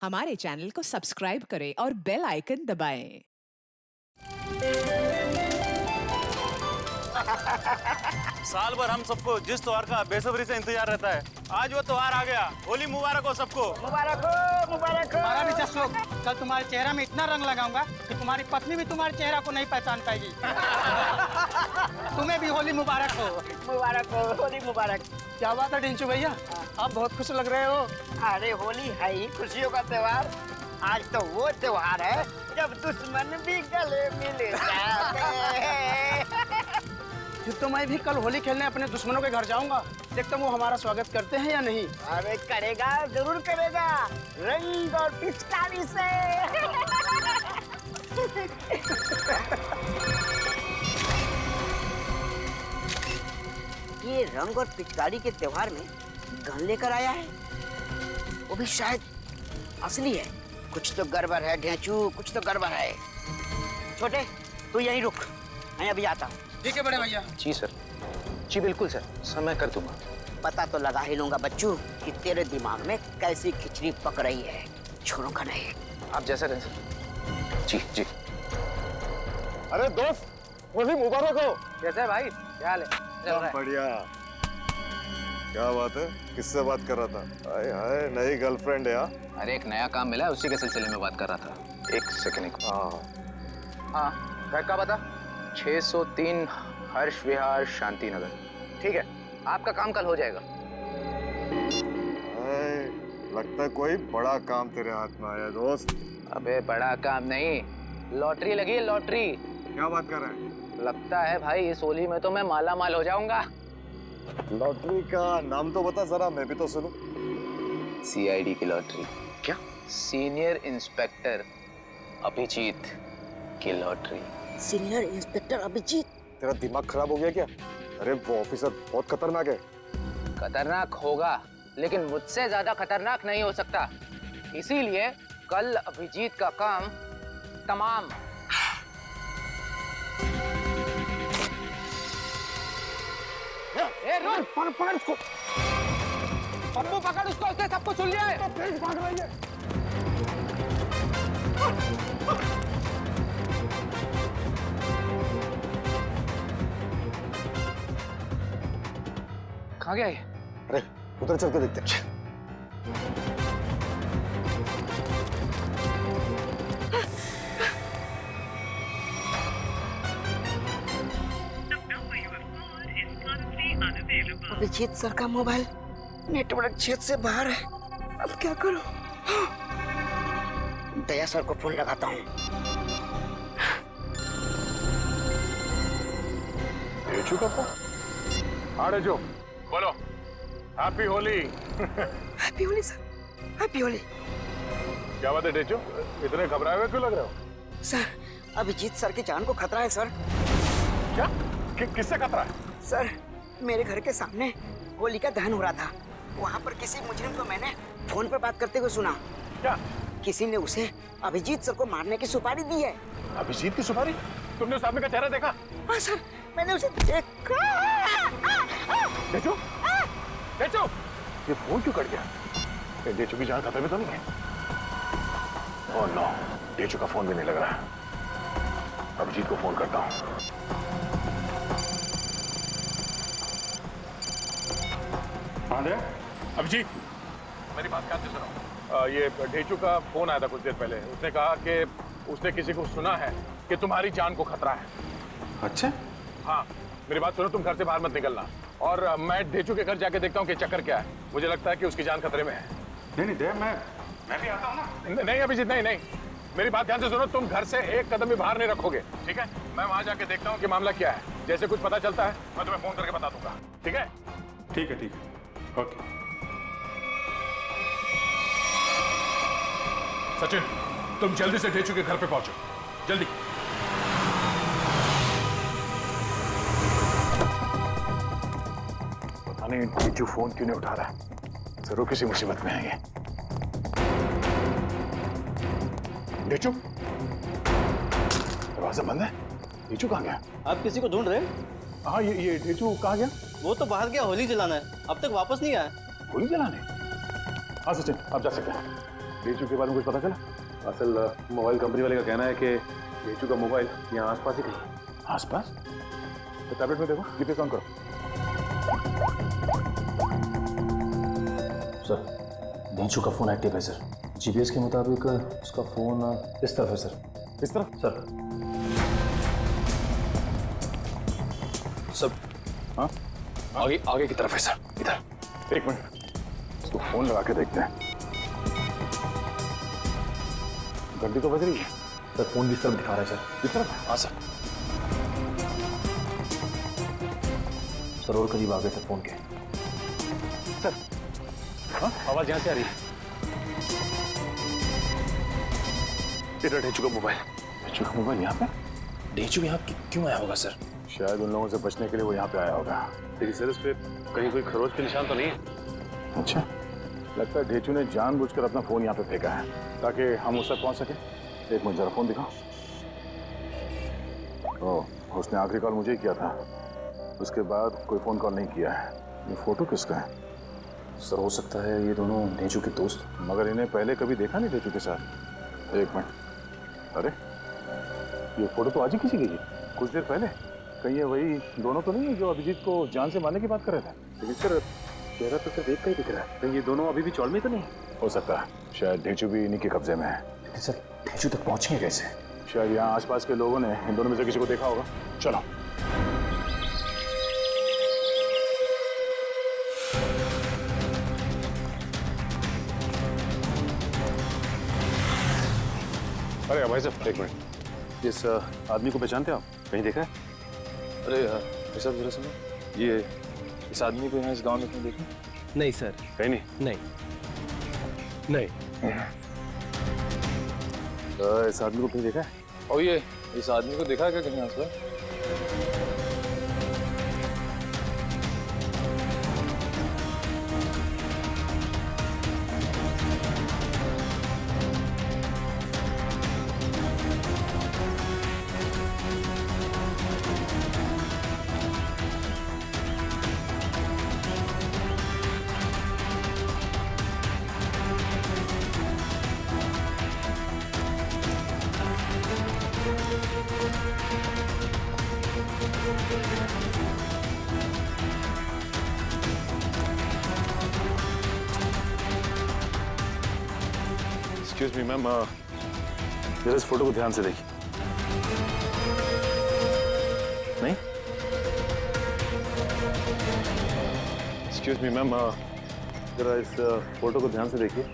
हमारे चैनल को सब्सक्राइब करें और बेल आइकन दबाएं। साल भर हम सबको जिस त्योहार का बेसब्री से इंतजार रहता है, आज वो त्योहार आ गया। होली मुबारक हो सबको। मुबारक हो, मुबारक हो। हमारा भी जश्न। कल तुम्हारे चेहरा में इतना रंग लगाऊंगा कि तुम्हारी पत्नी भी तुम्हारे चेहरा को नहीं पहचान पाएगी। तुम्हें भी होली मुबारक हो। मुबारक हो, होली मुबारक। क्या बात है टिंचू भैया, आप बहुत खुश लग रहे हो। अरे होली है ही खुशियों का त्योहार। आज तो वो त्योहार है जब दुश्मन भी गले मिल जाते हैं। फिर तो मैं भी कल होली खेलने अपने दुश्मनों के घर जाऊंगा। देखता हूँ वो हमारा स्वागत करते हैं या नहीं। अरे करेगा, जरूर करेगा, रंग और पिचकारी से। ये रंग और पिचकारी के त्योहार में गन लेकर आया है, वो भी शायद असली है। कुछ तो गड़बड़ है ढेंचू, कुछ तो गड़बड़ है। छोटे तू यहीं रुक, मैं अभी आता हूँ। ठीक है बड़े भैया। जी सर, जी बिल्कुल सर, मैं कर दूंगा। पता तो लगा ही लूंगा बच्चू कि तेरे दिमाग में कैसी खिचड़ी पक रही है। छोड़ूंगा नहीं। आप जैसा कहें सर। जी जी। अरे दोस्त, होली मुबारक हो। कैसे है भाई, क्या हाल है? बढ़िया। क्या बात है, किससे बात कर रहा था? हाय हाय, नई गर्लफ्रेंड है? अरे एक नया काम मिला है, उसी के सिलसिले में बात कर रहा था। एक सेकंड। हाँ, घर का पता 603 हर्ष विहार शांति नगर। ठीक है, आपका काम कल हो जाएगा। लगता है कोई बड़ा काम तेरे हाथ में आया दोस्त। अबे बड़ा काम नहीं, लॉटरी लगी है, लॉटरी। क्या बात कर रहे हैं? लगता है भाई इस होली में तो मैं माला माल हो जाऊंगा। लॉटरी का नाम तो बता जरा, मैं भी तो सुनूं। CID की लॉटरी। क्या? सीनियर इंस्पेक्टर अभिजीत की लॉटरी। Senior inspector Abhijit? तेरा दिमाग खराब हो गया क्या? अरे वो ऑफिसर बहुत खतरनाक है। खतरनाक होगा, लेकिन मुझसे ज्यादा खतरनाक नहीं हो सकता। इसीलिए कल अभिजीत का काम तमाम। ए रुक, पकड़ उसको। पप्पू पकड़ उसको, उसने सब कुछ सुन लिया है। तो प्लीज भाग रही है। कहाँ गया ये? अरे उधर चल के देखते हैं। अभिजीत सर का मोबाइल नेटवर्क क्षेत्र से बाहर है। अब क्या करूं? दया सर को फोन लगाता हूँ। ढेंचू का फोन? हाँ ढेंचू, बोलो। Happy Holi. Happy Holi sir, happy Holi. क्या बात है ढेंचू, इतने घबराए हुए क्यों लग रहे हो? सर, अभिजीत सर की जान को खतरा है सर। क्या? किससे खतरा है? सर, मेरे घर के सामने होली का दहन हो रहा था। वहाँ पर किसी मुजरिम को मैंने फोन पर बात करते हुए सुना। क्या? किसी ने उसे अभिजीत सर को मारने की सुपारी दी है। अभिजीत की सुपारी? तुमने उस आदमी का चेहरा देखा? हाँ सर, मैंने उसे देखा। ढेंचू, ढेंचू, ये फोन क्यों कट गया? ढेंचू की जान खतरे में तो नहीं है? ओह नो, ढेंचू का फोन भी नहीं लग रहा है। अभिजीत को फोन करता हूँ। अभिजीत, मेरी बात ध्यान से सुनो। ये ढेंचू का फोन आया था कुछ देर पहले। उसने कहा कि उसने किसी को सुना है कि तुम्हारी जान को खतरा है। अच्छा? हाँ, मेरी बात सुनो, तुम घर से बाहर मत निकलना। और मैं ढेंचू के घर जाके देखता हूँ कि चक्कर क्या है। मुझे लगता है कि उसकी जान खतरे में है। नहीं दे, मैं भी आता हूँ ना। नहीं अभिजीत, नहीं नहीं, मेरी बात ध्यान से सुनो। तुम घर से एक कदम भी बाहर नहीं रखोगे, ठीक है? मैं वहां जाके देखता हूँ कि मामला क्या है। जैसे कुछ पता चलता है मैं तुम्हें फोन करके बता दूंगा, ठीक है? ठीक है, ओके। सचिन, तुम जल्दी से ढेंचू के घर पे पहुंचो, जल्दी। पता नहीं ढेंचू फोन क्यों नहीं उठा रहा है। जरूर किसी मुसीबत में है ये। ढेंचू, दरवाजा बंद है। ढेंचू कहाँ गया? आप किसी को ढूंढ रहे हैं? हाँ, ये ढेंचू कहाँ गया? वो तो बाहर गया होली जलाना है, अब तक वापस नहीं आया। होली जलाने? हाँ सचिन, आप जा सकते हैं। ढेचू के बारे में कुछ पता चला? असल मोबाइल कंपनी वाले का कहना है कि ढेचू का मोबाइल यहाँ आसपास ही कहीं। आसपास? तो टैबलेट में देखो, जीपीएस ऑन करो। सर ढेंचू का फोन एक्टिव है सर। जीपीएस के मुताबिक उसका फोन इस तरफ है सर। इस तरफ? सर सर हाँ आगे आगे की तरफ है सर। इधर। एक मिनट, इसको फोन लगा के देखते हैं। घंटी तो बज रही है। सर फोन भी इस तरफ दिखा रहा है सर। इस तरफ? हाँ सर। सर और करीब आ गए सर फोन के। सर हाँ आवाज यहाँ से आ रही है। इधर ढेचू का मोबाइल। ढेचू का मोबाइल यहाँ पे? ढेंचू यहाँ क्यों आया होगा सर? शायद उन लोगों से बचने के लिए वो यहाँ पे आया होगा। लेकिन सर इस पे कहीं कोई खरोच के निशान तो नहीं है। अच्छा, लगता है ढेचू ने जानबूझकर अपना फोन यहाँ पे फेंका है ताकि हम उस तक पहुँच सके। एक मिनट, जरा फोन दिखाओ। ओह, उसने आखिरी कॉल मुझे ही किया था, उसके बाद कोई फोन कॉल नहीं किया है। ये फोटो किसका है? सर हो सकता है ये दोनों ढेंचू के दोस्त। मगर इन्हें पहले कभी देखा नहीं ढेचू के साथ। एक मिनट, अरे ये फोटो तो आज ही किसी की थी, कुछ देर पहले। कहीं ये वही दोनों तो नहीं है जो अभिजीत को जान से मारने की बात कर रहे थे? लेकिन सर चेहरा तो सिर्फ एक का ही दिख रहा है। कहीं ये दोनों अभी भी चौल में तो नहीं? हो सकता है, शायद ढेचू भी इन्हीं के कब्जे में है। लेकिन सर ढेंचू तक पहुंचेंगे कैसे? शायद यहाँ आसपास के लोगों ने इन दोनों में से किसी को देखा होगा। चलो। अरे भाई साहब एक मिनट, इस आदमी को पहचानते हो आप? कहीं देखा है? अरे ऐसा जरा सुनो, ये इस आदमी को यहाँ इस गांव में कहीं देखा? नहीं सर, कहीं नहीं। नहीं। इस आदमी को कहीं देखा है? और ये इस आदमी को देखा है क्या कहीं आसपास? एक्सक्यूज मी मैम, जरा इस फोटो को ध्यान से देखिए। नहीं? एक्सक्यूज मी मैम, जरा इस फोटो को ध्यान से देखिए।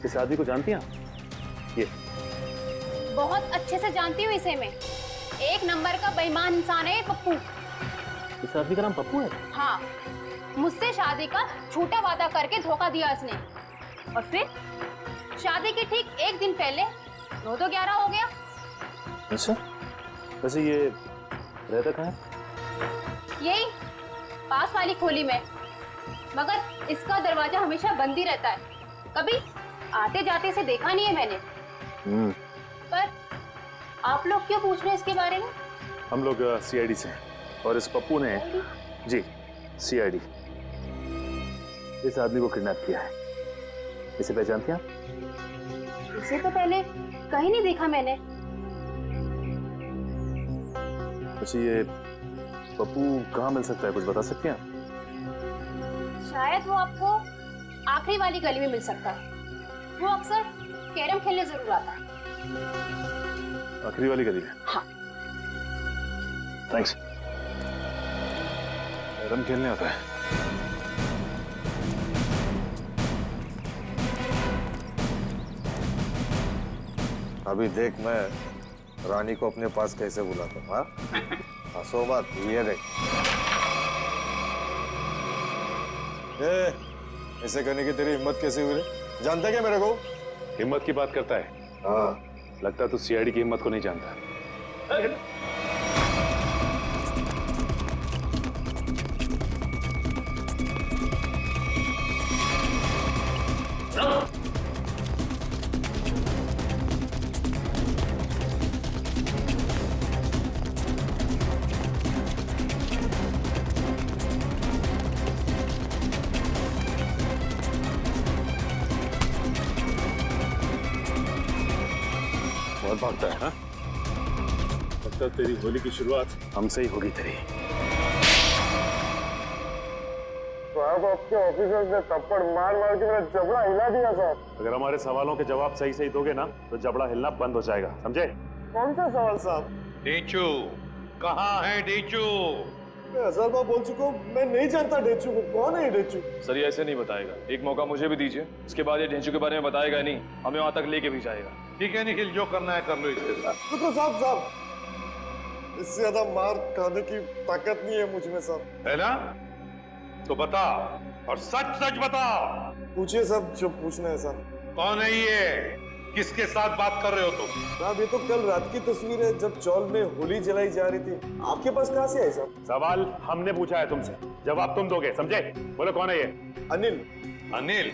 इस आदमी को जानती हैं आप? ये बहुत अच्छे से जानती हूँ इसे मैं। एक नंबर का बेईमान इंसान है ये पप्पू। इस आदमी का नाम पप्पू है? हाँ, मुझसे शादी का झूठा वादा करके धोखा दिया इसने, और फिर शादी के ठीक एक दिन पहले 9-11 हो गया। अच्छा, वैसे ये रहता कहाँ है? यही पास वाली खोली में, मगर इसका दरवाजा हमेशा बंद ही रहता है। कभी आते जाते से देखा नहीं है मैंने। पर आप लोग क्यों पूछ रहे हैं इसके बारे में? हम लोग सीआईडी से हैं, और इस पप्पू ने जी सीआईडी इस आदमी को किडनैप किया है। इसे पहचानती हैं आप? इसे तो पहले कहीं नहीं देखा मैंने। वैसे ये पप्पू कहाँ मिल सकता है, कुछ बता सकती हैं आप? शायद वो आपको आखिरी वाली गली में मिल सकता है। वो अक्सर कैरम खेलने जरूर आता है। आखिरी वाली गली में? हाँ। थैंक्स। कैरम खेलने आता है? अभी देख मैं रानी को अपने पास कैसे बुलाता हूँ। हाँ, हंसो मत, ये देख। ऐसे करने की तेरी हिम्मत कैसे हुई रे? जानता क्या मेरे को? हिम्मत की बात करता है? हाँ, लगता है तू सीआईडी की हिम्मत को नहीं जानता। बहुत भागता है, हाँ? लगता तेरी होली की शुरुआत हमसे ही होगी तेरी। साहब आपके ऑफिसर्स ने थप्पड़ मार मार के मेरा जबड़ा हिला दिया साहब। अगर हमारे सवालों के जवाब सही सही दोगे ना तो जबड़ा हिलना बंद हो जाएगा, समझे? कौन सा सवाल साहब? डेचू कहाँ है डेचू? मैं 1000 बार बोल चुका हूँ, मैं नहीं जानता डेचू को। कौन है ये डेचू? सर ये ऐसे नहीं बताएगा, एक मौका मुझे भी दीजिए, उसके बाद ये ढेंचू के बारे में बताएगा नहीं, हमें वहां तक लेके भी जाएगा। ठीक है निखिल, जो करना है कर लो इसके साथ। रुको साहब, इससे ज्यादा मार खाने की ताकत नहीं है मुझ में साहब। है ना? तो बता, और सच सच बता। पूछिए साहब जो पूछना है साहब। कौन है ये? किसके साथ बात कर रहे हो तुम? साहब ये तो कल रात की तस्वीर है जब चौल में होली जलाई जा रही थी। आपके पास कहाँ से आई साहब? सवाल हमने पूछा है तुमसे, जवाब तुम दोगे, समझे? बोलो कौन है ये? अनिल। अनिल?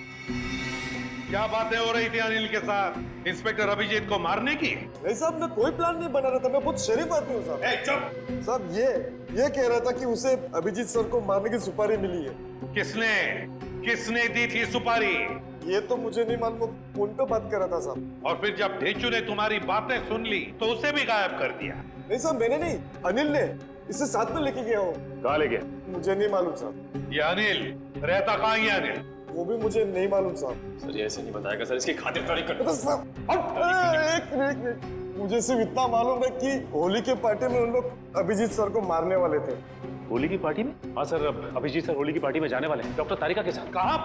क्या बातें हो रही थी अनिल के साथ इंस्पेक्टर अभिजीत को मारने की? नहीं साहब, मैं कोई प्लान नहीं बना रहा था, मैं बहुत शरीफ आदमी हूँ साहब। चुप! साहब ये कह रहा था कि उसे अभिजीत सर को मारने की सुपारी मिली है। किसने दी थी सुपारी? ये तो मुझे नहीं मालूम, फोन पे बात कर रहा था साहब। और फिर जब ढेंचू ने तुम्हारी बातें सुन ली तो उसे भी गायब कर दिया? नहीं साहब, मैंने नहीं, अनिल ने। इसे साथ में लेके गया हूँ। कहाँ ले गया? मुझे नहीं मालूम साहब। ये अनिल रहता कहाँ है अनिल? वो भी मुझे नहीं मालूम साहब। सर ये ऐसे नहीं बताएगा सर, इसकी खातिरदारी कर। एक मिनट, मुझे सिर्फ इतना मालूम है कि होली के पार्टी में उन लोग अभिजीत सर को मारने वाले थे। होली की पार्टी में? हाँ सर, अभिजीत सर होली की पार्टी में जाने वाले हैं डॉक्टर तारिका के साथ। कहाँ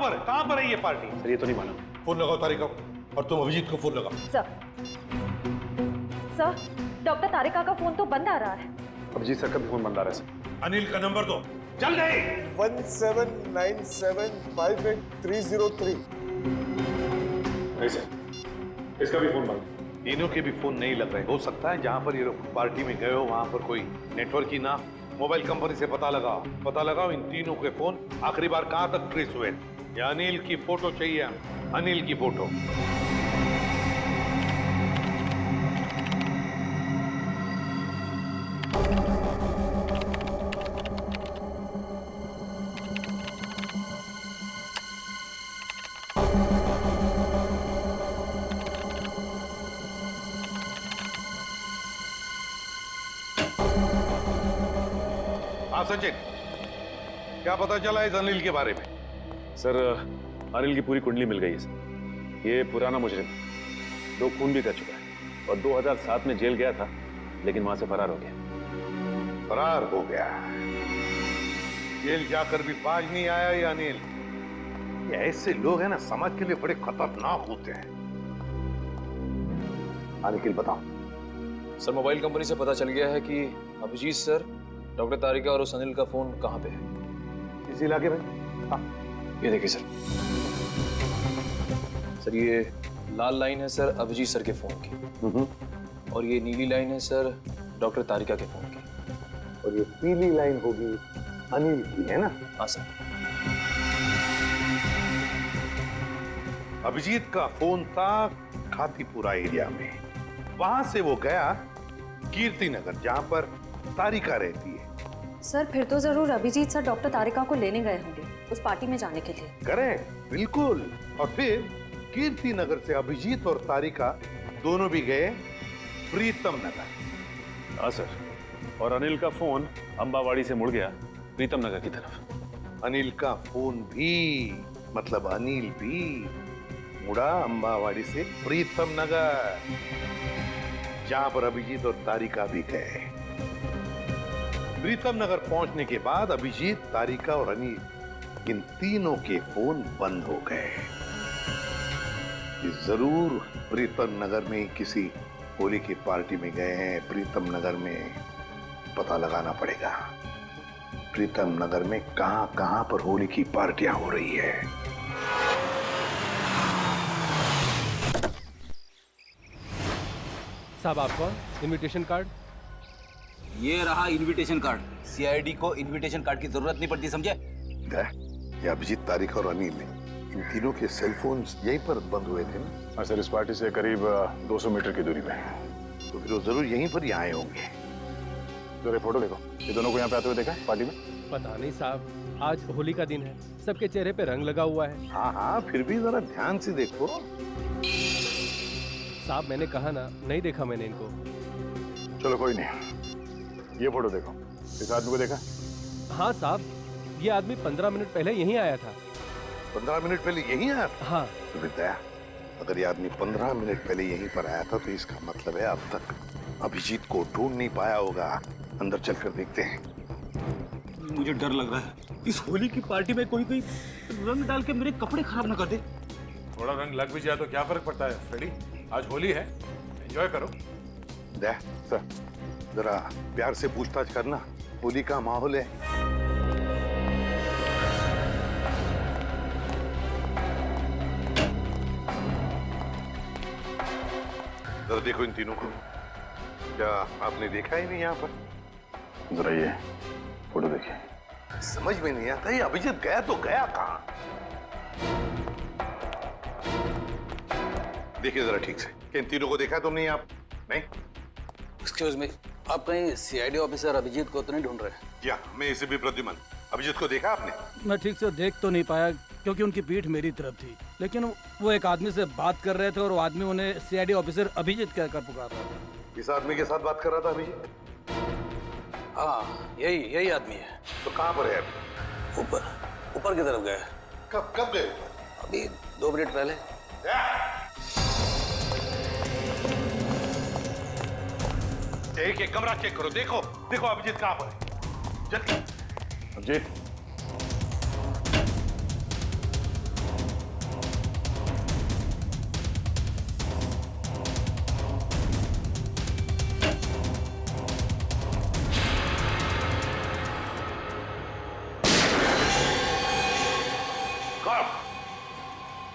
पर है ये पार्टी? सर ये तो नहीं मालूम। फोन लगाओ तारिका, और तुम अभिजीत को फोन लगाओ। सर डॉक्टर तारिका का फोन तो बंद आ रहा है। अभिजीत सर का भी फोन बंद आ रहा है सर। अनिल का नंबर दो, चल गए। 179758 नहीं सर, इसका भी फोन बंद। तीनों के भी फोन नहीं लग रहे। हो सकता है जहाँ पर ये लोग पार्टी में गए हो वहाँ पर कोई नेटवर्क ही ना। मोबाइल कंपनी से पता लगाओ इन तीनों के फोन आखिरी बार कहाँ तक ट्रेस हुए। या अनिल की फोटो चाहिए, अनिल की फोटो। हाँ सचिन, क्या पता चला इस अनिल के बारे में? सर अनिल की पूरी कुंडली मिल गई है सर। ये पुराना मुजरिम 2 खून भी कर चुका है और 2007 में जेल गया था, लेकिन वहां से फरार हो गया। फरार हो गया? जेल जाकर भी बाज नहीं आया ये अनिल। ये ऐसे लोग हैं ना, समाज के लिए बड़े खतरनाक होते हैं। अनिल बताओ। सर मोबाइल कंपनी से पता चल गया है कि अभिजीत सर, डॉक्टर तारिका और उस अनिल का फोन कहाँ पे है। इस इलाके में? हाँ। ये देखिए सर ये लाल लाइन है सर अभिजीत सर के फोन की, और ये नीली लाइन है सर डॉक्टर तारिका के फोन की, और ये पीली लाइन होगी अनिल की, है ना? हाँ सर। अभिजीत का फोन था खातीपुरा एरिया में। वहां से वो गया कीर्ति नगर, जहां पर तारिका रहती है। सर फिर तो जरूर अभिजीत सर डॉक्टर तारिका को लेने गए होंगे उस पार्टी में जाने के लिए। करेक्ट, बिल्कुल। और फिर कीर्ति नगर से अभिजीत और तारिका दोनों भी गए प्रीतम नगर। हाँ सर, और अनिल का फोन अंबावाड़ी से मुड़ गया प्रीतम नगर की तरफ। अनिल का फोन भी, मतलब अनिल भी मुड़ा अंबावाड़ी से प्रीतम नगर, जहां पर अभिजीत और तारिका भी गए। प्रीतम नगर पहुंचने के बाद अभिजीत, तारिका और अनिल, इन तीनों के फोन बंद हो गए। जरूर प्रीतम नगर में किसी होली की पार्टी में गए हैं। प्रीतम नगर में पता लगाना पड़ेगा, प्रीतम नगर में कहां पर होली की पार्टियां हो रही है। साहब आपका इनविटेशन कार्ड। ये रहा इनविटेशन कार्ड। सीआईडी को इनविटेशन कार्ड की जरूरत नहीं पड़ती, समझे? ये अभिजीत, तारिका और अनिल, इन तीनों के सेलफोन्स यहीं पर बंद हुए थे ना? हाँ सर, इस पार्टी से करीब 200 मीटर की दूरी पे। तो फिर वो जरूर यहीं पर ही आए होंगे। जरा फोटो देखो, ये दोनों को यहाँ पे आते हुए देखा है पार्टी में? पता नहीं साहब, आज होली का दिन है, सबके चेहरे पे रंग लगा हुआ है। हाँ हाँ, फिर भी जरा ध्यान से देखो। साहब मैंने कहा ना, नहीं देखा मैंने इनको। चलो कोई नहीं, ये फोटो देखो, इस आदमी को देखा? हाँ साहब, ये आदमी 15 मिनट पहले यहीं आया था। 15 मिनट पहले यहीं आया था? हाँ। तो विद्या, अगर ये आदमी 15 मिनट पहले यहीं पर आया था तो इसका मतलब है अब तक अभिजीत को ढूंढ नहीं पाया होगा। अंदर चलकर देखते हैं। मुझे डर लग रहा है, इस होली की पार्टी में कोई रंग डाल के मेरे कपड़े खराब ना कर दे। थोड़ा रंग लग भी जाए तो क्या फर्क पड़ता है फ्रेडी, आज होली है, एंजॉय करो। सर, जरा प्यार से पूछताछ करना, होली का माहौल है। जरा देखो इन तीनों को, क्या आपने देखा ही नहीं यहाँ पर? जरा ये फोटो देखिए। समझ में नहीं आता ये अभिजीत गया तो गया कहाँ? देखिए जरा ठीक से, इन तीनों को देखा तुमने आप? नहीं? एक्सक्यूज मी, आप कहीं सीआईडी ऑफिसर अभिजीत को तो नहीं ढूंढ रहे? या मैं इसे भी प्रद्युमन, अभिजीत को देखा आपने? मैं ठीक से देख तो नहीं पाया क्योंकि उनकी पीठ मेरी तरफ थी, लेकिन वो एक आदमी से बात कर रहे थे और वो आदमी उन्हें सीआईडी ऑफिसर अभिजीत कहकर पुकार रहा था। इस आदमी के साथ बात कर रहा था अभिजीत? हाँ, यही आदमी है। तो कहाँ पर है अभी? ऊपर की तरफ गए। कब गए? अभी 2 मिनट पहले। एक कमरा चेक करो, देखो अभिजीत कहाँ पर है। जल्दी।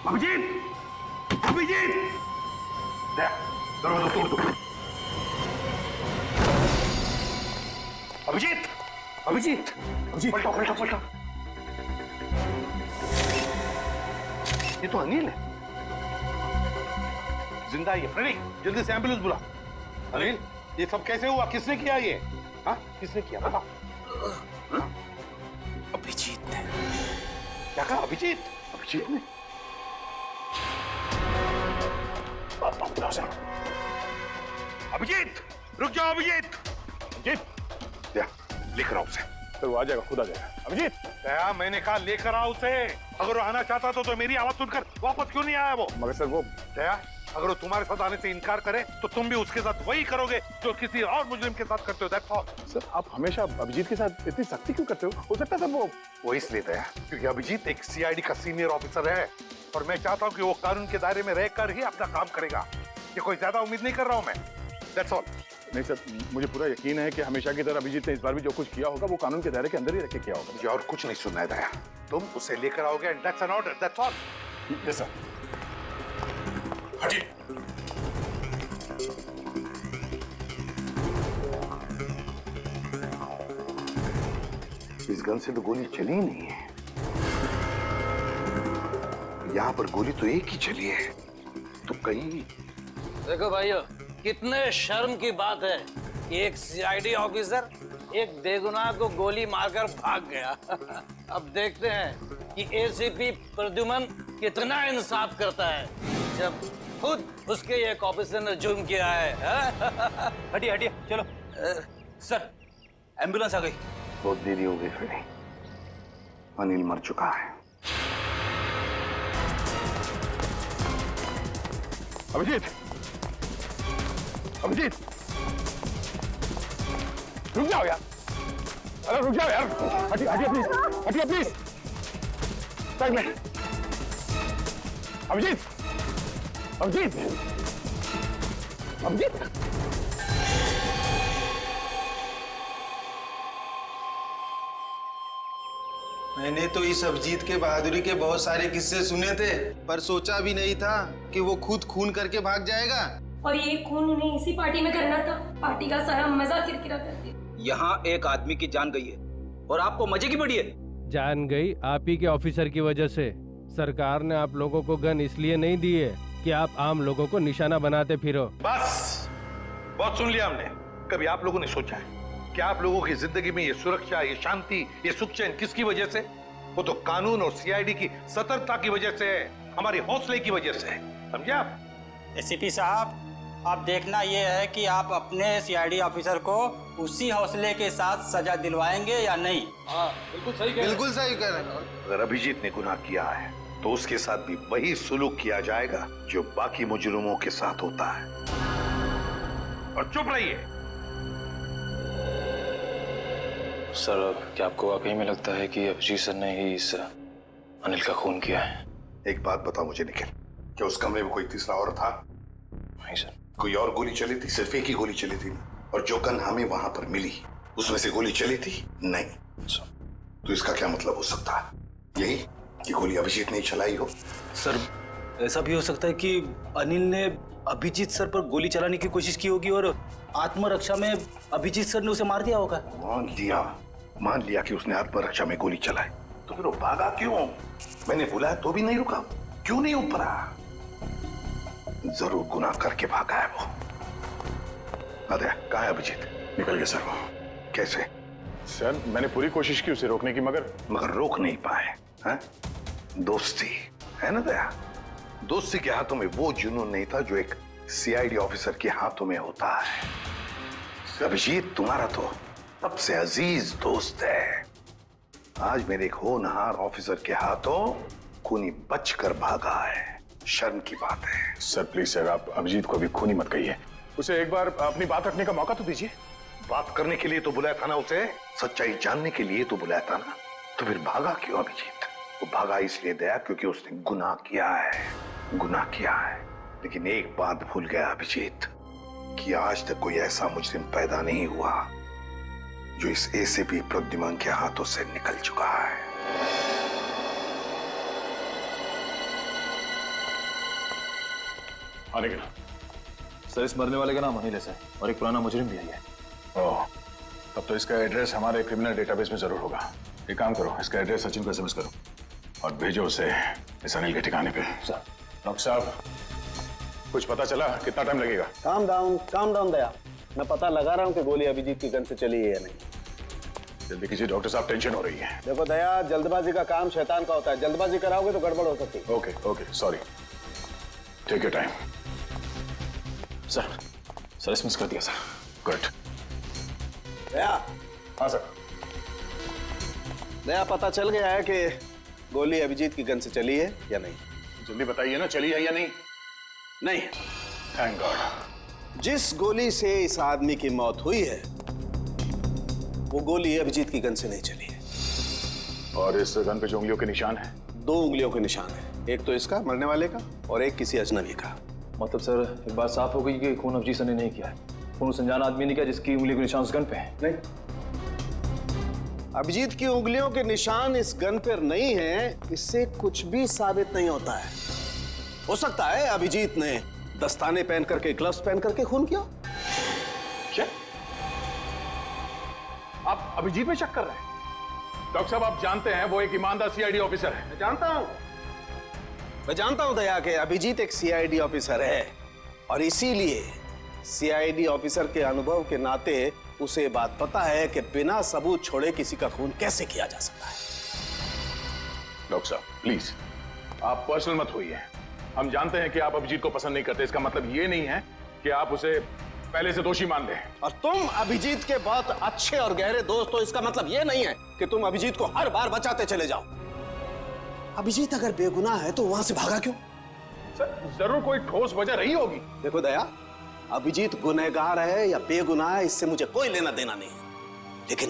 अभिजीत, अभिजीत, दरवाजा तोड़ दो। अभिजीत, पलटो। ये तो अनिल है, जिंदा है ये। फ्रेडी, जल्दी से एम्बुलेंस बुला। अनिल, ये सब कैसे हुआ? किसने किया ये? हाँ, किसने किया बताओ? अभिजीत ने। क्या कहा? अभिजीत ने? अभिजीत, रुक जाओ अभिजीत। लेकर आओ उसे। तो वो आ जाएगा, खुद आ जाएगा। अभिजीत, मैंने कहा लेकर आओ उसे। अगर वो आना चाहता तो मेरी आवाज सुनकर वापस क्यों नहीं आया वो? मगर सर वो दया, अगर वो तुम्हारे साथ आने से इनकार करे तो तुम भी उसके साथ वही करोगे जो किसी और मुजरिम के साथ करते हो। That's all. सर, आप हमेशा अभिजीत के साथ इतनी सख्ती क्यों करते हो सकता है वो इसलिए दया क्योंकि अभिजीत एक सीआईडी का सीनियर ऑफिसर है और मैं चाहता हूँ कि वो कानून के दायरे में रहकर ही अपना काम करेगा। ये कोई ज्यादा उम्मीद नहीं कर रहा हूँ मैं। That's all. नहीं सर, मुझे पूरा यकीन है कि हमेशा की तरह अभिजीत ने इस बार भी जो कुछ किया होगा वो कानून के दायरे के अंदर ही रख के किया होगा। मुझे और कुछ नहीं सुनना है दया, तुम उसे लेकर आओगे and that's an order. That's all. Yes sir. हटिए। इस गन से तो गोली चली ही नहीं है। यहाँ पर गोली तो एक ही चली है, तो कहीं। देखो भाइयों, कितने शर्म की बात है कि एक सीआईडी ऑफिसर एक बेगुनाह को गोली मारकर भाग गया। अब देखते हैं कि एसीपी प्रद्युमन कितना इंसाफ करता है जब खुद उसके एक ऑफिसर ने जुर्म किया है। हटिए चलो। सर, एम्बुलेंस आ गई। बहुत देरी हो गई फ्रेडी, अनिल मर चुका है। अभिजीत, रुक जाओ यार। अरे रुक जाओ यार। हटिए प्लीज। साइड में। अभिजीत। मैंने तो इस अभिजीत के बहादुरी के बहुत सारे किस्से सुने थे, पर सोचा भी नहीं था कि वो खुद खून करके भाग जाएगा। और ये खून उन्हें इसी पार्टी में करना था। पार्टी का सारा मजा किरकिरा कर दिया। यहाँ एक आदमी की जान गई है और आपको मजे की पड़ी है। जान गई आप ही के ऑफिसर की वजह से। सरकार ने आप लोगों को गन इसलिए नहीं दी है कि आप आम लोगों को निशाना बनाते फिरो। बस, बहुत सुन लिया हमने। कभी आप लोगों ने सोचा है कि आप लोगों की जिंदगी में ये सुरक्षा, ये शांति, ये सुख चैन किसकी वजह से? वो तो कानून और सीआईडी की सतर्कता की वजह से है, हमारे हौसले की वजह से है। समझे आप? एसीपी साहब, अब देखना ये है कि आप अपने सीआईडी ऑफिसर को उसी हौसले के साथ सजा दिलवाएंगे या नहीं। हाँ बिल्कुल सही कह रहे हैं। बिल्कुल सही कह रहे हैं। अगर अभिजीत ने गुनाह किया है तो उसके साथ भी वही सुलूक किया जाएगा जो बाकी मुजरिमों के साथ होता है। और चुप रहिए। सर क्या आपको वाकई में लगता है कि अभिजीत सर ने ही इस अनिल का खून किया है? एक बात बताओ मुझे निखिल, क्या उस कमरे में कोई तीसरा और था? नहीं सर। कोई और गोली चली थी? सिर्फ एक ही गोली चली थी ना? और जो गन हमें वहां पर मिली उसमें से गोली चली थी? नहीं। तो इसका क्या मतलब हो सकता है? यही कि गोली अभिजीत ने चलाई हो? सर ऐसा भी हो सकता है कि अनिल ने अभिजीत सर पर गोली चलाने की कोशिश की होगी और आत्मरक्षा में अभिजीत सर ने उसे मार दिया होगा। मान लिया कि उसने आत्मरक्षा में गोली चलाई, तो फिर वो भागा क्यों? मैंने बुलाया तो भी नहीं रुका, क्यों नहीं ऊपरा? जरूर गुनाह करके भागा है वो। अरे कहाँ है अभिजीत? निकल गया सर वो। कैसे? सर मैंने पूरी कोशिश की उसे रोकने की, मगर रोक नहीं पाए। हैं? दोस्ती है ना दया? दोस्ती के हाथों में वो जुनून नहीं था जो एक सीआईडी ऑफिसर के हाथों में होता है। अभिजीत तुम्हारा तो सबसे अजीज दोस्त है। आज मेरे एक होनहार ऑफिसर के हाथों खूनी बचकर भागा है। शर्म की बात है। सर प्लीज सर, आप अभिजीत को अभी खूनी मत कहिए। उसे एक बार अपनी बात रखने का मौका तो दीजिए। बात करने के लिए तो बुलाया था ना उसे, सच्चाई जानने के लिए तो बुलाया था ना। तो फिर भागा क्यों अभिजीत? वो भागा इसलिए दया क्योंकि उसने गुनाह किया है। लेकिन एक बात भूल गया अभिजीत कि आज तक कोई ऐसा मुजरिम पैदा नहीं हुआ जो इस एसीपी प्रद्युमन के हाथों से निकल चुका है। आने के ना सर इस मरने वाले का नाम अनिल है और एक पुराना मुजरिम भी है। ओह, तब तो इसका एड्रेस हमारे क्रिमिनल डेटाबेस में जरूर होगा। एक काम करो, इसका एड्रेस सचिन को एसएमएस करो और भेजो उसे इस अनिल के ठिकाने पे। सर। डॉक्टर साहब, कुछ पता चला? कितना टाइम लगेगा? काम डाउन दया, मैं पता लगा रहा हूँ कि गोली अभिजीत की गन से चली है या नहीं। जल्दी कीजिए डॉक्टर साहब, टेंशन हो रही है। देखो दया, जल्दबाजी का काम शैतान का होता है। जल्दबाजी कराओगे तो गड़बड़ हो सकती है। Okay sorry, take your time. Sir SMS कर दिया सर। गुड। दया। हाँ सर। दया, पता चल गया है कि गोली अभिजीत की गन से चली है या नहीं? जल्दी बताइए ना, चली है या नहीं? नहीं। Thank God. जिस गोली से इस आदमी की मौत हुई है वो गोली अभिजीत की गन से नहीं चली है। और इस गन पे जो उंगलियों के निशान है? 2 उंगलियों के निशान है, एक तो इसका मरने वाले का और एक किसी अजनबी का। मतलब सर एक बात साफ हो गई कि खून अभिजीत सर ने नहीं किया है। खून उस अनजान आदमी ने किया जिसकी उंगली के निशान उस गन पे है। नहीं, अभिजीत की उंगलियों के निशान इस गन पर नहीं है, इससे कुछ भी साबित नहीं होता है। हो सकता है अभिजीत ने दस्ताने पहन करके, ग्लव्स पहन करके खून किया। क्या आप अभिजीत में शक कर रहे हैं? डॉक्टर साहब, आप जानते हैं वो एक ईमानदार सीआईडी ऑफिसर है। मैं जानता हूं दया कि अभिजीत एक सीआईडी ऑफिसर है और इसीलिए सीआईडी ऑफिसर के अनुभव के नाते उसे बात पता है कि बिना सबूत छोड़े किसी का खून कैसे किया जा सकता है। डॉक्टर साहब प्लीज, आप पर्सनल मत होइए। हम जानते हैं कि आप अभिजीत को पसंद नहीं करते। इसका मतलब ये नहीं है कि आप उसे पहले से दोषी मान लें। और तुम अभिजीत के बहुत अच्छे और गहरे दोस्त हो, इसका मतलब ये नहीं है कि तुम अभिजीत को हर बार बचाते चले जाओ। अभिजीत अगर बेगुनाह है तो वहां से भागा क्यों? सर जरूर कोई ठोस वजह रही होगी। देखो दया, अभिजीत गुनहगार है या बेगुनाह है इससे मुझे कोई लेना देना नहीं है। लेकिन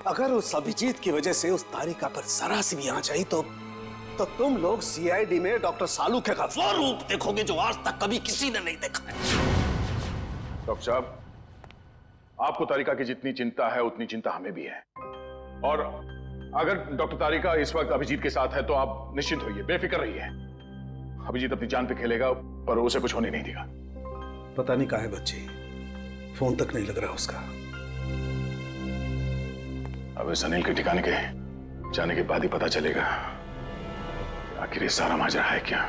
अगर उस अभिजीत की वजह से उस तारिका पर जरा सी भी आंच आई तो तुम लोग सीआईडी में डॉक्टर सालूखे का वो रूप देखोगे जो आज तक कभी किसी ने नहीं देखा है। डॉक्टर साहब, आपको तारिका की जितनी चिंता है उतनी चिंता हमें भी है। और अगर डॉक्टर तारिका इस वक्त अभिजीत के साथ है तो आप निश्चिंत होइए, बेफिक्र रहिए। अभिजीत अपनी जान पे खेलेगा पर उसे कुछ होने नहीं देगा। पता नहीं कहाँ है बच्ची, फोन तक नहीं लग रहा उसका। अब इस अनिल के ठिकाने के जाने के बाद ही पता चलेगा आखिर ये सारा माजरा है क्या।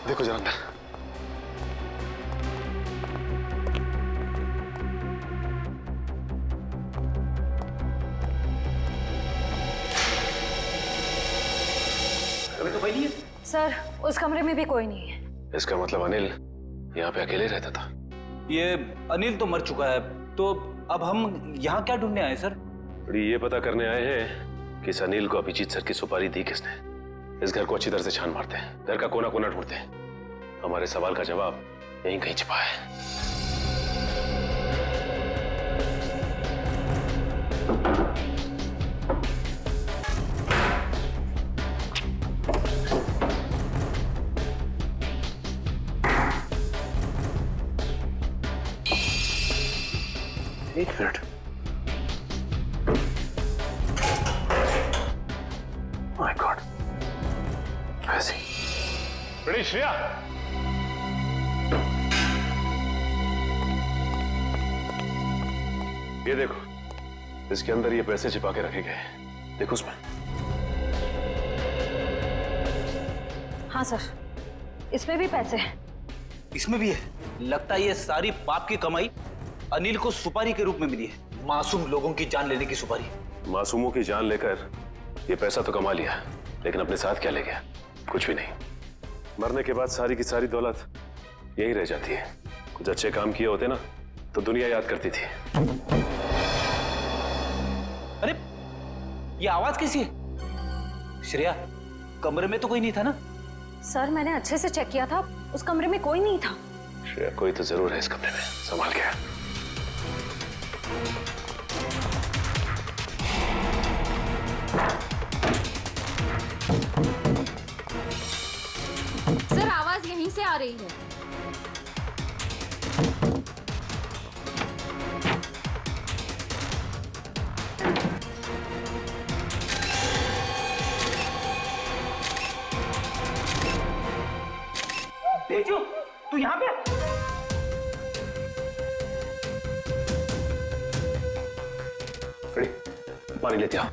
देखो जलंधर, सर उस कमरे में भी कोई नहीं है। इसका मतलब अनिल यहाँ पे अकेले रहता था। ये अनिल तो मर चुका है, तो अब हम यहाँ क्या ढूंढने आए सर? ये पता करने आए हैं कि इस अनिल को अभिजीत सर की सुपारी दी किसने। इस घर को अच्छी तरह से छान मारते हैं, घर का कोना कोना ढूंढते हैं। हमारे सवाल का जवाब यहीं कहीं छिपा है। एक मिनट, माय गॉड, ऐसी बड़ी श्रेया, ये देखो, इसके अंदर ये पैसे छिपा के रखे गए हैं, देखो उसमें। हाँ सर, इसमें भी पैसे हैं। इसमें भी है? लगता है ये सारी पाप की कमाई अनिल को सुपारी के रूप में मिली है, मासूम लोगों की जान लेने की सुपारी। मासूमों की जान लेकर ये पैसा तो कमा लिया, लेकिन अपने साथ क्या ले गया? कुछ भी नहीं। मरने के बाद सारी की सारी दौलत यही रह जाती है। कुछ अच्छे काम किए होते ना तो दुनिया याद करती थी। अरे ये आवाज कैसी है? श्रेया, कमरे में तो कोई नहीं था ना? सर मैंने अच्छे से चेक किया था, उस कमरे में कोई नहीं था। श्रेया, कोई तो जरूर है इस कमरे में, संभाल के। सर आवाज यहीं से आ रही है। तेजू, तू यहाँ पे? पानी लेते आओ।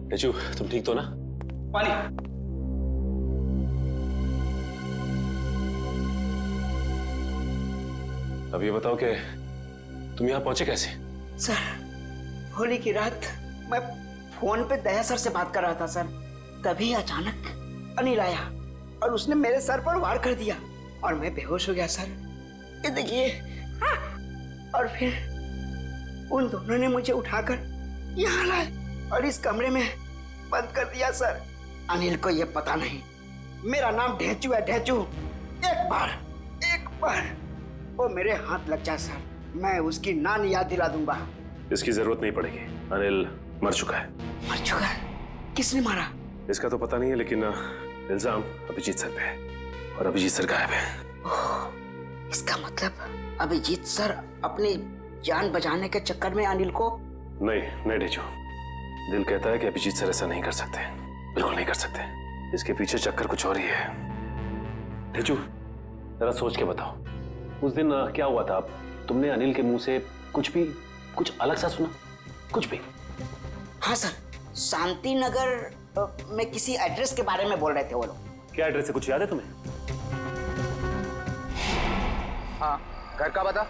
तेजू, तुम ठीक तो ना? पानी। अब ये बताओ कि तुम यहाँ पहुंचे कैसे? सर, होली की रात मैं फोन पे दया सर से बात कर रहा था सर, तभी अचानक अनिल आया और उसने मेरे सर पर वार कर दिया और मैं बेहोश हो गया सर। ये देखिए, और फिर उन दोनों ने मुझे उठाकर यहाँ लाए और इस कमरे में बंद कर दिया सर। अनिल को ये पता नहीं मेरा नाम ढेंचू है, ढेंचू। एक बार वो मेरे हाथ लग जाए सर, मैं उसकी नान याद दिला दूंगा। इसकी जरूरत नहीं पड़ेगी, अनिल मर चुका है। मर चुका है? किसने मारा? इसका तो पता नहीं है, लेकिन इल्जाम अभिजीत सर पे है और अभिजीत सर गायब है। इसका मतलब अभिजीत सर अपनी जान बचाने के चक्कर में अनिल को... नहीं ढेंचू, दिल कहता है कि अभिजीत सर ऐसा नहीं कर सकते, बिल्कुल नहीं कर सकते। इसके पीछे चक्कर कुछ और ही है। ढेंचू, जरा सोच के बताओ, उस दिन क्या हुआ था? तुमने अनिल के मुंह से कुछ अलग सा सुना? कुछ भी? हाँ सर, शांति नगर में किसी एड्रेस के बारे में बोल रहे थे वो लोग। क्या एड्रेस है, कुछ याद है तुम्हें? हाँ, घर का पता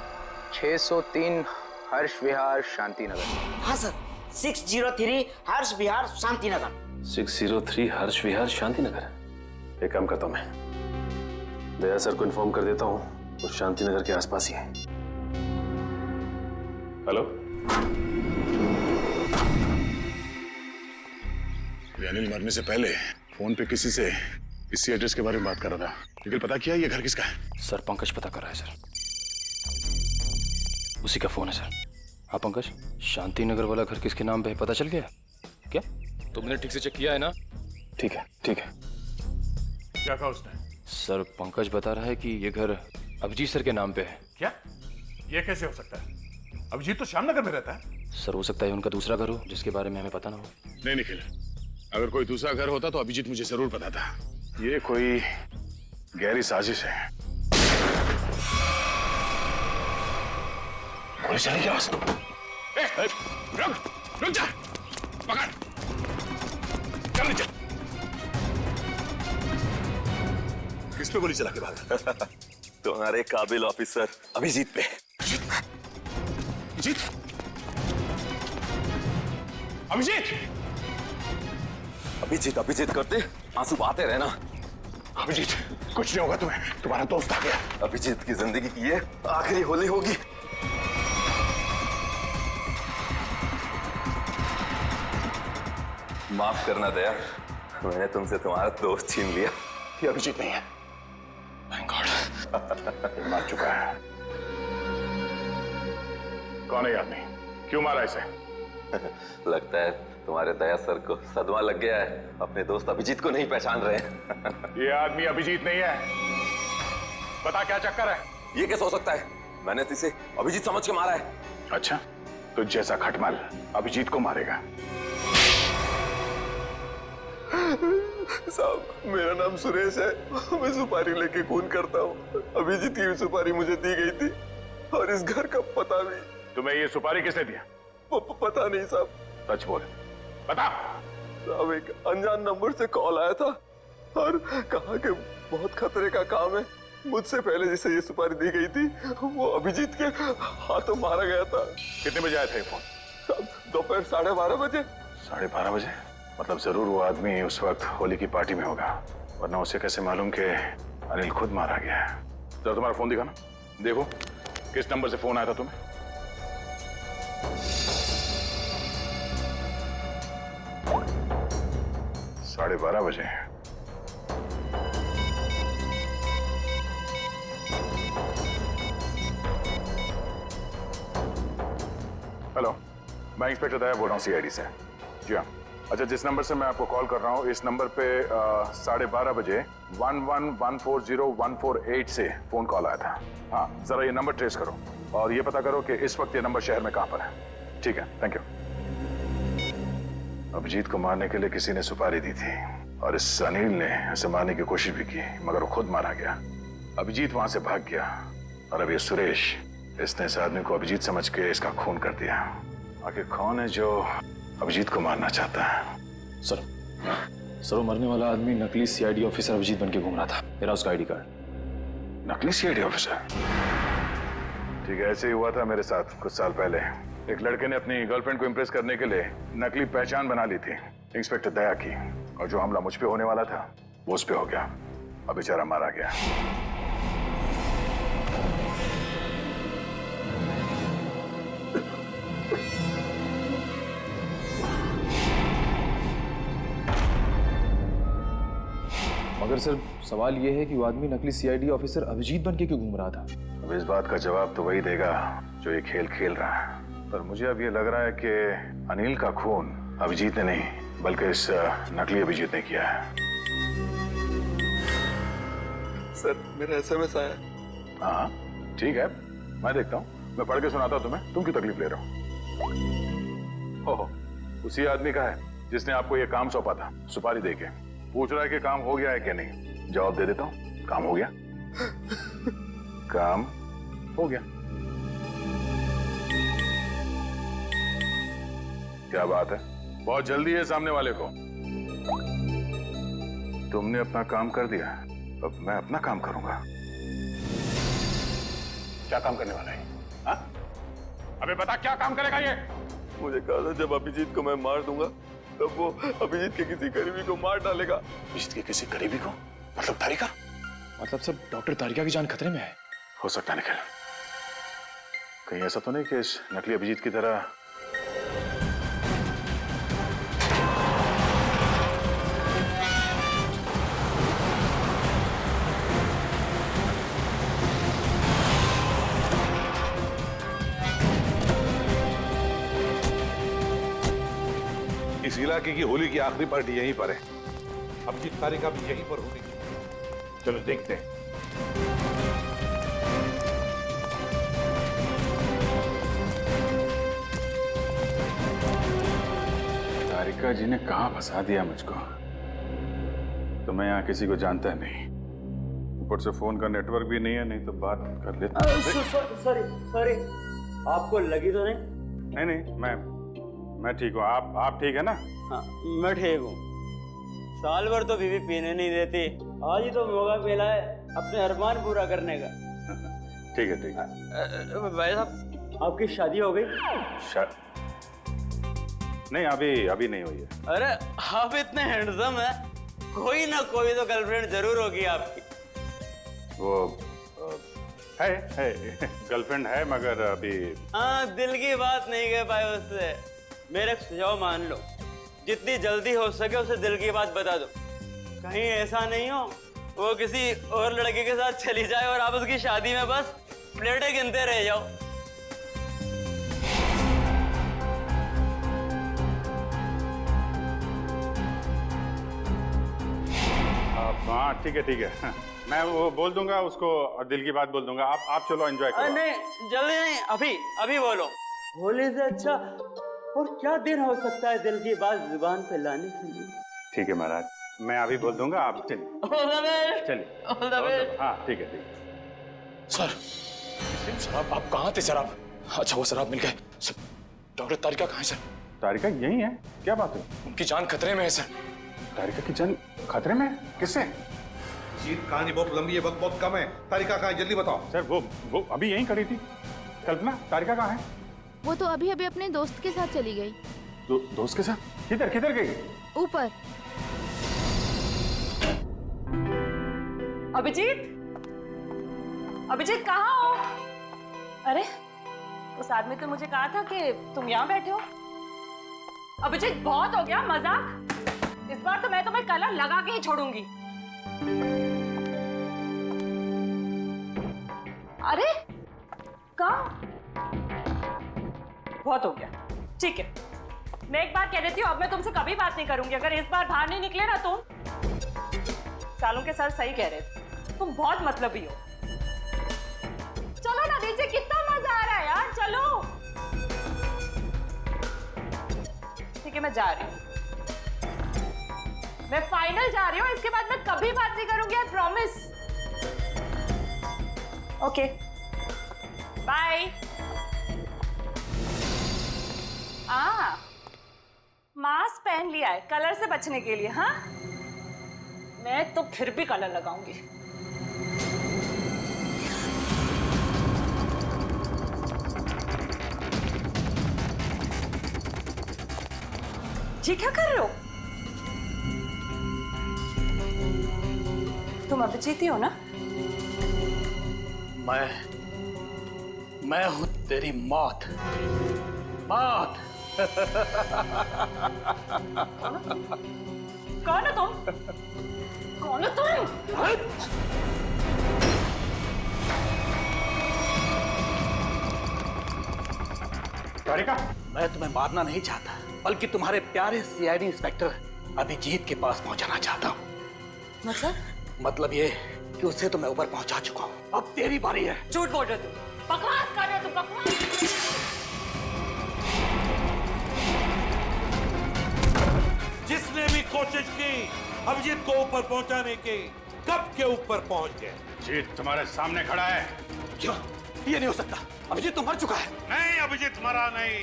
603 हर्ष विहार शांति नगर। हाँ सर, 603 हर्ष विहार शांति नगर। 603 हर्ष विहार शांति नगर। एक काम करता हूं, मैं दया सर को इन्फॉर्म कर देता हूँ, और शांति नगर के आसपास ही है। हेलो, अनिल मरने से पहले फोन पे किसी से इसी एड्रेस के बारे में बात कर रहा था। निखिल, पता किया ये घर किसका है? सर पंकज पता कर रहा है सर, उसी का फोन है सर। हाँ पंकज, शांति नगर वाला घर किसके नाम पे है पता चल गया क्या? तुमने ठीक से चेक किया है ना? ठीक है। क्या कहा उसने? सर पंकज बता रहा है कि ये घर अभिजीत सर के नाम पे है। क्या? ये कैसे हो सकता है? अभिजीत तो श्यामनगर में रहता है। सर हो सकता है उनका दूसरा घर हो जिसके बारे में हमें पता ना हो। नहीं निखिल, अगर कोई दूसरा घर होता तो अभिजीत मुझे जरूर पता था। ये कोई गहरी साजिश है। गोली चली क्या? रुक जा, पकड़, चल नीचे। किस पे गोली चला के भागा? तुम्हारे काबिल ऑफिसर अभिजीत पे। अभिजीत? अभिजीत! अभिजीत अभिजीत करते आंसू बहाते रहना। अभिजीत, कुछ नहीं होगा तुम्हें, तुम्हारा दोस्त आ गया। अभिजीत की जिंदगी की ये आखिरी होली होगी। माफ करना दया, मैंने तुमसे तुम्हारा दोस्त छीन लिया। ये अभिजीत नहीं है। Thank God. मार चुका है। कौन है आदमी? क्यों मारा इसे? लगता है तुम्हारे दया सर को सदमा लग गया है, अपने दोस्त अभिजीत को नहीं पहचान रहे हैं। ये आदमी अभिजीत नहीं है। बता क्या चक्कर है? ये कैसे हो सकता है? मैंने तो इसे अभिजीत समझ के मारा है। अच्छा, तो जैसा खटमल अभिजीत को मारेगा। साहब, मेरा नाम सुरेश है, मैं सुपारी लेके खून करता हूँ। अभिजीत की सुपारी मुझे दी गई थी और इस घर का पता भी। तुम्हें ये सुपारी किसने दिया? पता नहीं साहब। सच बोल, बता। साहब, एक अनजान नंबर से कॉल आया था और कहा कि बहुत खतरे का काम है। मुझसे पहले जिसे ये सुपारी दी गई थी वो अभिजीत के हाथों मारा गया था। कितने बजे आया था ये फोन? साहब, दोपहर 12:30 बजे। 12:30 बजे? मतलब जरूर वो आदमी उस वक्त होली की पार्टी में होगा, वरना उसे कैसे मालूम कि अनिल खुद मारा गया है। जरा तुम्हारा फोन दिखाना, देखो किस नंबर से फोन आया था तुम्हें। साढ़े 12 बजे। हेलो, मैं इंस्पेक्टर दया बोल रहा हूँ सीआईडी से। जी हाँ। अच्छा, जिस नंबर से मैं आपको कॉल कर रहा हूँ, इस नंबर पे 12:30 बजे 11140148 से फोन कॉल आया था। हाँ, जरा ये नंबर ट्रेस करो और ये पता करो कि इस वक्त ये नंबर शहर में कहाँ पर है। ठीक है, थैंक यू। अभिजीत को मारने के लिए किसी ने सुपारी दी थी और इस अनिल ने इसे मारने की कोशिश भी की, मगर वो खुद मारा गया। अभिजीत वहां से भाग गया और अब ये सुरेश, इसने इस आदमी को अभिजीत समझ के इसका खून कर दिया। आखिर कौन है जो अभिजीत को मारना चाहता है? सर, वो मरने वाला आदमी नकली सीआईडी ऑफिसर अभिजीत बन के घूम रहा था। मेरा उसका आईडी कार्ड। नकली सीआईडी ऑफिसर? ठीक है, ऐसे ही हुआ था मेरे साथ कुछ साल पहले। एक लड़के ने अपनी गर्लफ्रेंड को इम्प्रेस करने के लिए नकली पहचान बना ली थी, इंस्पेक्टर दया की, और जो हमला मुझ पे होने वाला था वो उस पे हो गया। अब बेचारा मारा गया। मगर सर, सवाल ये है कि वो आदमी नकली सीआईडी ऑफिसर अभिजीत बन के क्यों घूम रहा था? अब इस बात का जवाब तो वही देगा जो ये खेल खेल रहा है, पर मुझे अब ये लग रहा है कि अनिल का खून अभिजीत ने नहीं बल्कि इस नकली अभिजीत ने किया है। सर, मेरा एसएमएस आया। हाँ, ठीक है, मैं देखता हूँ, मैं पढ़ के सुनाता हूँ तुम्हें। तुम क्यों तकलीफ ले रहे हो? उसी आदमी का है जिसने आपको ये काम सौंपा था, सुपारी देके। पूछ रहा है कि काम हो गया है कि नहीं। जवाब दे देता हूँ, काम हो गया। काम हो गया। क्या बात है, बहुत जल्दी है सामने वाले को। तुमने अपना काम कर दिया, अब मैं अपना काम करूंगा। क्या काम करने वाला है? हाँ? अबे बता, क्या काम करेगा ये? मुझे कहा था जब अभिजीत को मैं मार दूंगा तब वो अभिजीत के किसी करीबी को मार डालेगा। अभिजीत के किसी करीबी को? मतलब तारिका? मतलब सब डॉक्टर तारिका की जान खतरे में है। हो सकता है निखिल, कहीं ऐसा तो नहीं कि इस नकली अभिजीत की तरह इस इलाके की होली की आखिरी पार्टी यहीं पर है। अभिजीत तारिका भी यहीं पर होगी। चलो देखते हैं। तारिका जी ने कहां फंसा दिया मुझको। तो मैं यहाँ किसी को जानता नहीं, ऊपर से फोन का नेटवर्क भी नहीं है, नहीं तो बात कर लेता। सॉरी, आपको लगी तो नहीं? नहीं, मैं ठीक हूँ। आप ठीक है ना? हाँ, मैं ठीक हूँ। साल भर तो बीवी पीने नहीं देती, आज ही तो मौका मिला है अपने अरमान पूरा करने का। ठीक है। भाई साहब, आपकी शादी हो गई? नहीं, अभी नहीं हुई है। अरे आप इतने हैंडसम है, कोई ना कोई तो गर्लफ्रेंड जरूर होगी आपकी। वो है गर्लफ्रेंड है, मगर अभी। हाँ, दिल की बात नहीं कह पाए उससे। मेरे सुझाव मान लो, जितनी जल्दी हो सके उसे दिल की बात बता दो। कहीं ऐसा नहीं हो वो किसी और लड़के के साथ चली जाए और आप उसकी शादी में बस प्लेटें गिनते रह जाओ। हाँ ठीक है मैं वो बोल दूंगा उसको और दिल की बात बोल दूंगा। आप चलो एंजॉय करो। नहीं, जल्दी नहीं, अभी बोलो। होली से अच्छा और क्या दिन हो सकता है दिल की बात जुबान पे लाने के लिए। ठीक है महाराज, मैं अभी बोल दूंगा, आप चलिए चलिए। हाँ ठीक है। सर आप कहाँ थे सर? आप अच्छा वो सर आप मिल गए। डॉक्टर तारिका कहाँ है सर? तारिका यही है, क्या बात है? उनकी जान खतरे में है सर। तारिका की जान खतरे में? किससे? जीत, कहानी बहुत लंबी है, वक्त बहुत कम है। तारिका कहाँ है, जल्दी बताओ। सर वो अभी यहीं खड़ी थी। कल्पना, तारिका कहाँ है? वो तो अभी अपने दोस्त के साथ चली गई। दोस्त के साथ? किधर गई? ऊपर। अभिजीत कहाँ हो? अरे उस आदमी तो मुझे कहा था कि तुम यहाँ बैठे हो। अभिजीत बहुत हो गया मजाक, इस बार तो मैं तुम्हें कलर लगा के ही छोड़ूंगी। अरे कहाँ? बहुत हो गया, ठीक है। मैं एक बार कह देती हूँ, अब मैं तुमसे कभी बात नहीं करूंगी अगर इस बार बाहर नहीं निकले ना तुम। सालों के सर सही कह रहे थे, तुम बहुत मतलबी हो। चलो ना नीचे, कितना मजा आ रहा है यार, चलो। ठीक है मैं जा रही हूँ, मैं फाइनल जा रही हूँ, इसके बाद मैं कभी बात नहीं करूंगी, I promise. Okay bye. Mask पहन लिया है कलर से बचने के लिए। हाँ मैं तो फिर भी कलर लगाऊंगी। जी क्या कर रहे हो तुम? अभिजीत ही हो ना? मैं हूं तेरी मौत। कौन है तुम? कौन है तुम? तारिका, मैं तुम्हें मारना नहीं चाहता, बल्कि तुम्हारे प्यारे सीआईडी इंस्पेक्टर अभिजीत के पास पहुंचाना चाहता हूं। मतलब ये कि उसे तो मैं ऊपर पहुंचा चुका हूं, अब तेरी बारी है। झूठ बोल रहे तुम, बकवास कर रहे हो तुम, बकवास। जिसने भी कोशिश की अभिजीत को ऊपर पहुंचाने की, कब के ऊपर पहुंच गए। जीत तुम्हारे सामने खड़ा है। क्यों? ये नहीं हो सकता, अभिजीत तो मर चुका है। नहीं, अभिजीत मरा नहीं,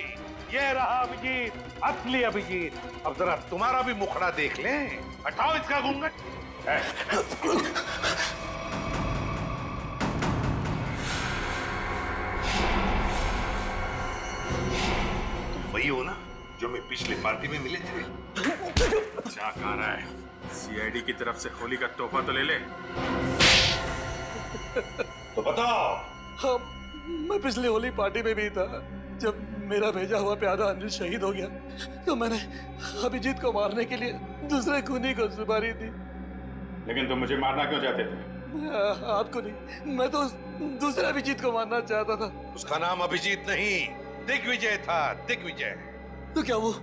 ये रहा अभिजीत, असली अभिजीत। अब जरा तुम्हारा भी मुखड़ा देख लें। हटाओ इसका घूंघट। तुम वही हो ना जो मैं पिछली पार्टी में मिले थे? क्या कह रहा है? सीआईडी की तरफ से होली का तोहफा तो ले ले। तो बताओ। हाँ, मैं पिछली होली पार्टी में भी था। जब मेरा भेजा हुआ प्यादा अनिल शहीद हो गया तो मैंने अभिजीत को मारने के लिए दूसरे खूनी को सुपारी दी। लेकिन तुम मुझे मारना क्यों चाहते थे? आपको नहीं, मैं तो दूसरे अभिजीत को मारना चाहता था। उसका नाम अभिजीत नहीं, दिग्विजय था, दिग्विजय। तो क्या वो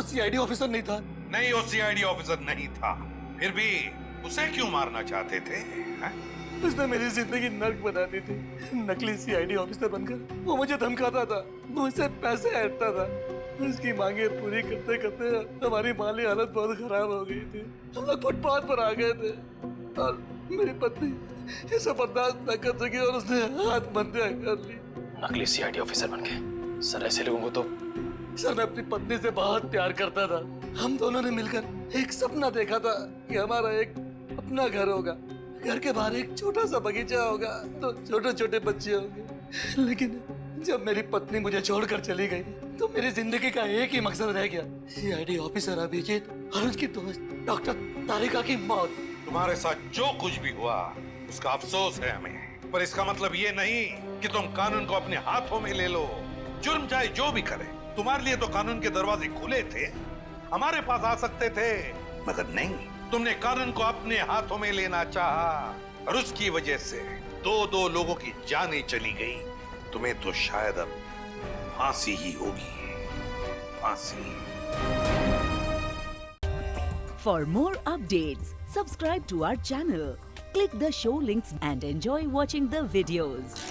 सीआईडी ऑफिसर नहीं था? नहीं, वो सीआईडी ऑफिसर नहीं था। फिर भी उसे क्यों मारना चाहते थे? उसने मेरी जिंदगी नर्क बना दी थी। नकली सीआईडी ऑफिसर बनकर वो मुझे धमकाता था, मुझसे पैसे ऐंठता था। उसकी मांगे पूरी करते करते हमारी माली हालत बहुत खराब हो गई थी। हम लोग फुटपाथ पर आ गए थे और मेरी पत्नी इसे बर्दाश्त न कर सकी और उसने आत्महत्या कर ली। नकली सीआईडी ऑफिसर बन के सर, ऐसे लोगों को तो। सर, मैं अपनी पत्नी से बहुत प्यार करता था। हम दोनों ने मिलकर एक सपना देखा था कि हमारा एक अपना घर होगा, घर के बाहर एक छोटा सा बगीचा होगा, तो छोटे छोटे बच्चे होंगे। लेकिन जब मेरी पत्नी मुझे छोड़कर चली गई तो मेरी जिंदगी का एक ही मकसद रह गया, सीआईडी ऑफिसर अभिजीत और उसकी दोस्त डॉक्टर तारिका की मौत। तुम्हारे साथ जो कुछ भी हुआ उसका अफसोस है हमें, पर इसका मतलब ये नहीं कि तुम कानून को अपने हाथों में ले लो। जुर्म चाहे जो भी करे, तुम्हारे लिए तो कानून के दरवाजे खुले थे, हमारे पास आ सकते थे, मगर नहीं, तुमने कानून को अपने हाथों में लेना चाहा और उसकी वजह से दो लोगों की जानें चली गई। तुम्हें तो शायद अब फांसी ही होगी, फांसी। For more updates, subscribe to our channel, click the show links and enjoy watching the videos.